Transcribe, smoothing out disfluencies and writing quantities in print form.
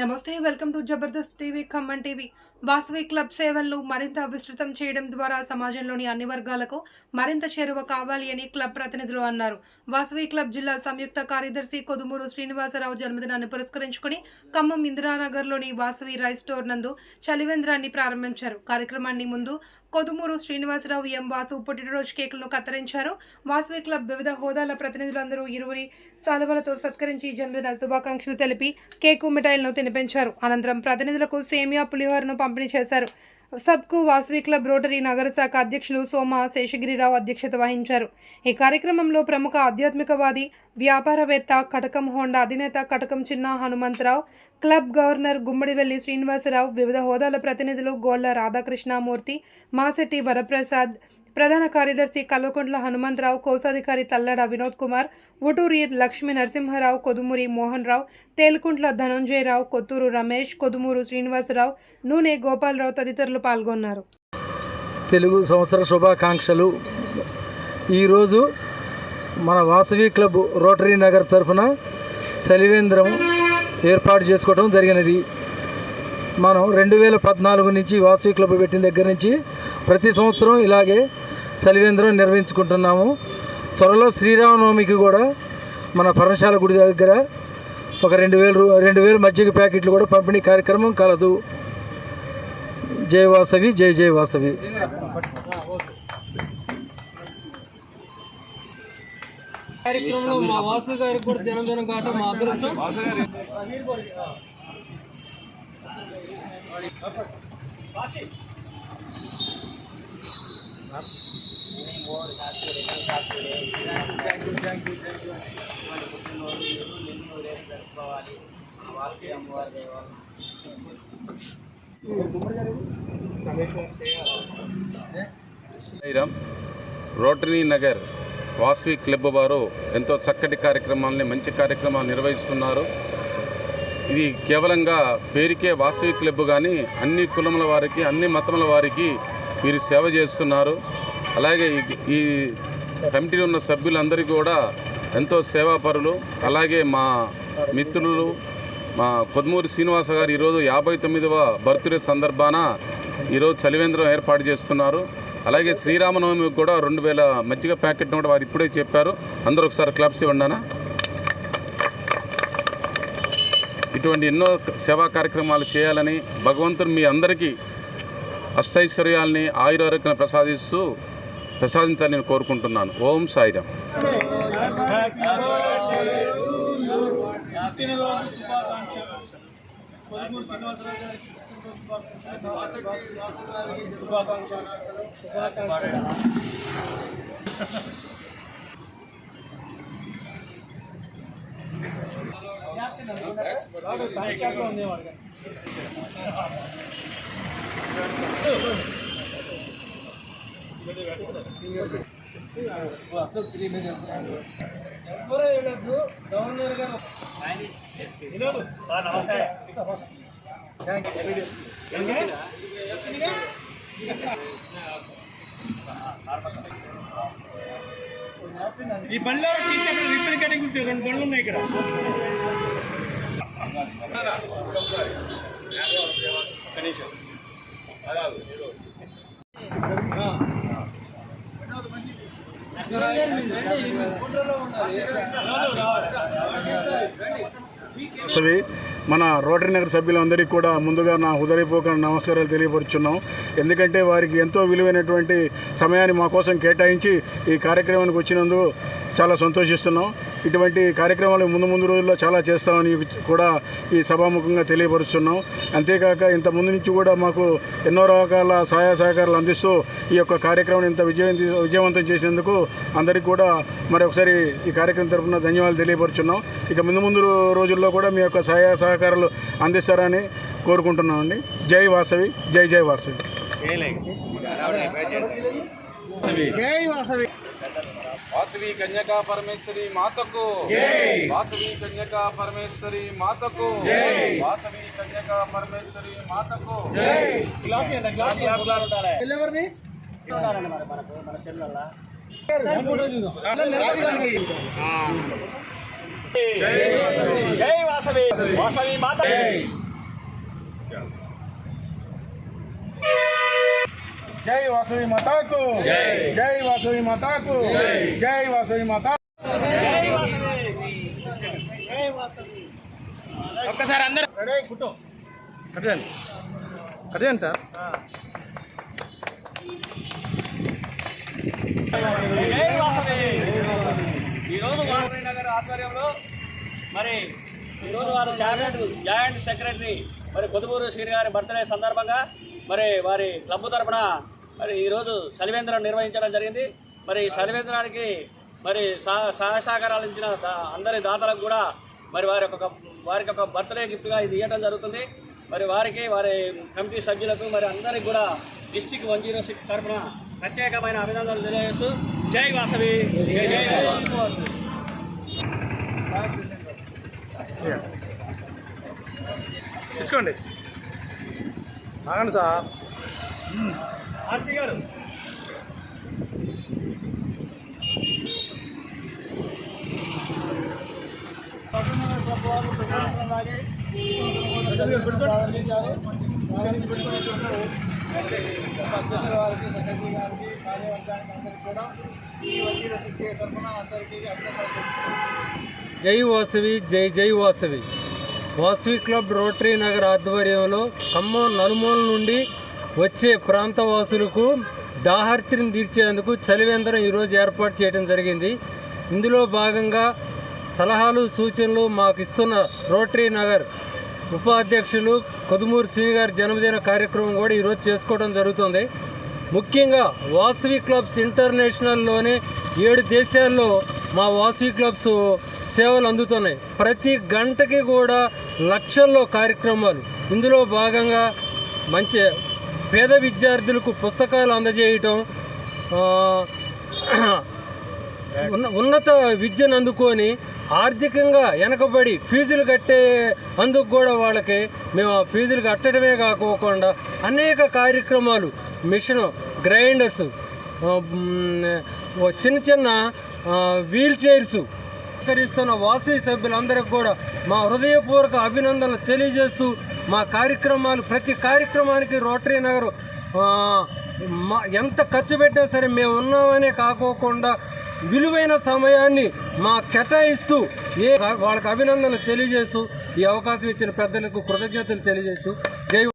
నమస్తే welcome to Jabardasth TV Khammam TV. Vasavi club సేవలను మరింత విస్తృతం చేయడం ద్వారా సమాజంలోని అన్ని వర్గాలకు మరింత చేరువ కావాలి అని క్లబ్ ప్రతినిధులు అన్నారు. వాసవి క్లబ్ జిల్లా సంయుక్త కార్యదర్శి కొదుమూరు శ్రీనివాసరావు జన్మదినాన్ని పురస్కరించుకుని ఖమ్మం ఇందిరానగర్లోని వాసవి రైస్ స్టోర్ నందు చలివేంద్రాన్ని ప్రారంభించారు. కార్యక్రమాన్ని ముందు కొదుమూరు శ్రీనివాసరావు ఎం వాసు పుట్టినరోజు కేకులను కత్తిరించారు. వాసవి క్లబ్ వివిధ హోదాల ప్రతినిధులందరూ ఇరువురి సాలువలతో సత్కరించి జన్మదిన శుభాకాంక్షలు తెలిపి కేకు మిఠాయిలను తినిపించారు. అనంతరం ప్రతినిధులకు సేమియా పులిహోరను పంపిణీ చేశారు. సబ్కు వాసవి క్లబ్ రోటరీ నగర శాఖ అధ్యక్షులు సోమ శేషగిరిరావు అధ్యక్షత వహించారు. ఈ కార్యక్రమంలో ప్రముఖ ఆధ్యాత్మికవాది, వ్యాపారవేత్త, కటకం హోండా అధినేత కటకం చిన్న హనుమంతరావు, క్లబ్ గవర్నర్ గుమ్మడివెల్లి శ్రీనివాసరావు, వివిధ హోదాల ప్రతినిధులు గోళ్ల రాధాకృష్ణమూర్తి, మాసెట్టి వరప్రసాద్, ప్రధాన కార్యదర్శి కల్వకుంట్ల హనుమంతరావు, కోశాధికారి తల్లడ వినోద్ కుమార్, ఉటూరి లక్ష్మీ నరసింహారావు, కొదుమూరి మోహన్ రావు, తేలుకుంట్ల ధనంజయరావు, కొత్తూరు రమేష్, కొదుమూరు శ్రీనివాసరావు, నూనె గోపాలరావు తదితరులు పాల్గొన్నారు. తెలుగు సంవత్సర శుభాకాంక్షలు. ఈరోజు మన వాసవి క్లబ్ రోటరీ నగర్ తరఫున చలివేంద్రం ఏర్పాటు చేసుకోవడం జరిగినది. మనం 2014 నుంచి వాసవి క్లబ్ పెట్టిన దగ్గర నుంచి ప్రతి సంవత్సరం ఇలాగే చలివేంద్రం నిర్వహించుకుంటున్నాము. త్వరలో శ్రీరామనవమికి కూడా మన పర్ణశాల గుడి దగ్గర ఒక 2000 మజ్జిగ ప్యాకెట్లు కూడా పంపిణీ కార్యక్రమం కలదు. జై వాసవి, జై జై వాసవి. కార్యక్రమంలో మా వాసు గారికి కూడా జన్మదినం కావటం మా అదృష్టం. రోటరీ నగర్ వాసవి క్లబ్ వారు ఎంతో చక్కటి కార్యక్రమాలని, మంచి కార్యక్రమాలు నిర్వహిస్తున్నారు. ఇది కేవలంగా పేరుకే వాసవి క్లబ్ కానీ అన్ని కులముల వారికి, అన్ని మతముల వారికి వీరు సేవ చేస్తున్నారు. అలాగే ఈ కమిటీలో ఉన్న సభ్యులందరికీ కూడా ఎంతో సేవాపరులు. అలాగే మా మిత్రులు మా కొదుమూరి శ్రీనివాస గారు ఈరోజు 59వ బర్త్డే సందర్భాన ఈరోజు చలివేంద్రం ఏర్పాటు చేస్తున్నారు. అలాగే శ్రీరామనవమికి కూడా 2000 మజ్జిగ ప్యాకెట్ను కూడా వారు ఇప్పుడే చెప్పారు. అందరూ ఒకసారి క్లబ్స్ ఇవ్వండి. ఇటువంటి ఎన్నో సేవా కార్యక్రమాలు చేయాలని భగవంతుడు మీ అందరికీ అష్టైశ్వర్యాలని, ఆయురారోగ్యాన్ని ప్రసాదించాలని కోరుకుంటున్నాను. ఓం సాయిరామ్. ఎవరో వెళ్ళొద్దు. గవర్నర్ గారు నమస్తే. ఈ బండ్లో రిపేర్ కటింగ్ 2 బండ్లు ఉన్నాయి ఇక్కడ. కనీసం మన రోటరీ నగర్ సభ్యులందరికీ కూడా ముందుగా నా హృదయపూర్వక నమస్కారాలు తెలియపరుచున్నాం. ఎందుకంటే వారికి ఎంతో విలువైనటువంటి సమయాన్ని మా కోసం కేటాయించి ఈ కార్యక్రమానికి వచ్చినందుకు చాలా సంతోషిస్తున్నాం. ఇటువంటి కార్యక్రమాలు ముందు రోజుల్లో చాలా చేస్తామని కూడా ఈ సభాముఖంగా తెలియపరుస్తున్నాం. అంతేకాక ఇంత ముందు నుంచి కూడా మాకు ఎన్నో రకాల సహాయ సహకారాలు అందిస్తూ ఈ యొక్క కార్యక్రమాన్ని ఇంత విజయవంతం చేసినందుకు అందరికీ కూడా మరొకసారి ఈ కార్యక్రమం తరఫున ధన్యవాదాలు తెలియపరుచున్నాం. ఇక ముందు రోజుల్లో కూడా మీ యొక్క సహాయ సహకారాలు అందిస్తారని కోరుకుంటున్నామండి. జై వాసవి, జై జై వాసవి. వాసవి కన్యకా పరమేశ్వరి మాతకు, వాసవి కన్యకా పరమేశ్వరి మాతకు, వాసవి కన్యకా పరమేశ్వరి మాతకు. జై వాసవి, వాసవి మాత. జై వాసవి మాతాకు జై వాసవి మాతాకు జై వాసవి మాతా. ఒక్కసారి అందరూ కట్టండి సార్. ఈరోజు వాసవి నగర్ ఆధ్వర్యంలో మరి ఈరోజు వారు జాయింట్ సెక్రటరీ మరి కొదుమూరు శ్రీ గారి బర్త్డే సందర్భంగా మరి వారి క్లబ్ తరఫున మరి ఈరోజు చలివేంద్రం నిర్వహించడం జరిగింది. మరి ఈ చలివేంద్రానికి మరి సహసహకారాలు ఇచ్చిన అందరి దాతలకు కూడా మరి వారికి ఒక బర్త్డే గిఫ్ట్గా ఇది ఇవ్వడం జరుగుతుంది. మరి వారికి వారి కమిటీ సభ్యులకు మరి అందరికి కూడా డిస్టిక్ 106 తరఫున ప్రత్యేకమైన అభినందనలు తెలియజేస్తూ జై వాసవి జై జై వాసవి. తీసుకోండి, ఆగండి సార్. ఆర్సీ గారు ప్రారంభించారు. వారికి సెక్రటరీ గారికి కార్యవర్గానికి అందరికీ కూడా ఈ వకీల శిక్ష తరఫున అందరికీ అభినందనలు. జై వాసవి జై జై వాసవి. వాసవి క్లబ్ రోటరీ నగర్ ఆధ్వర్యంలో ఖమ్మం నలుమూల నుండి వచ్చే ప్రాంతవాసులకు దాహార్తిని తీర్చేందుకు చలివేంద్రం ఈరోజు ఏర్పాటు చేయడం జరిగింది. ఇందులో భాగంగా సలహాలు సూచనలు మాకు ఇస్తున్న రోటరీ నగర్ ఉపాధ్యక్షులు కొదుమూరు శ్రీ గారి జన్మదిన కార్యక్రమం కూడా ఈరోజు చేసుకోవడం జరుగుతుంది. ముఖ్యంగా వాసవి క్లబ్స్ ఇంటర్నేషనల్లోనే 7 దేశాల్లో మా వాసవి క్లబ్స్ సేవలు అందుతున్నాయి. ప్రతి గంటకి కూడా లక్షల్లో కార్యక్రమాలు. ఇందులో భాగంగా మంచి పేద విద్యార్థులకు పుస్తకాలు అందజేయటం, ఉన్నత విద్యను అందుకొని ఆర్థికంగా వెనకబడి ఫీజులు కట్టే అందుకు కూడా వాళ్ళకి మేము ఆ ఫీజులు కట్టడమే కాకోకుండా అనేక కార్యక్రమాలు, మిషన్ గ్రైండర్స్, చిన్న చిన్న వీల్ చైర్స్ సహకరిస్తున్న వాసవి సభ్యులందరికీ కూడా మా హృదయపూర్వక అభినందనలు తెలియజేస్తూ మా కార్యక్రమాలు ప్రతి కార్యక్రమానికి రోటరీ నగర్ ఎంత ఖర్చు పెట్టినా సరే మేము ఉన్నామనే కాకోకుండా విలువైన సమయాన్ని మా కేటాయిస్తూ వాళ్ళకి అభినందనలు తెలియజేస్తూ ఈ అవకాశం ఇచ్చిన పెద్దలకు కృతజ్ఞతలు తెలియజేస్తూ